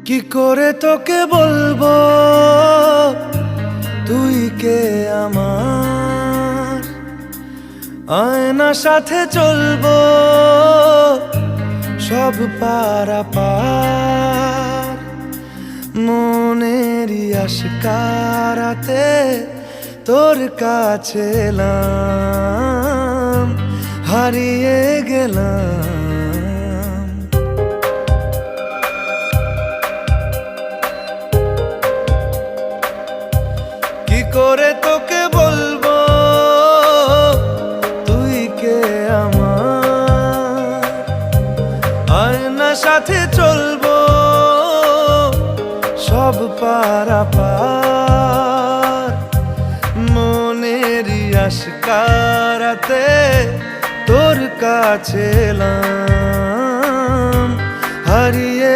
কি করে তোকে বলবো তুই কে আমার, আয়না সাথে চলবো সব পারাপার। মনেরই আশকারাতে তোর কাছে এলাম, হারিয়ে গেলাম। কি করে তোকে বলবো তুই কে আমার, আয়না সাথে চলবো সব পারাপার। মনেরই আশকারাতে তোর কাছে এলাম, হারিয়ে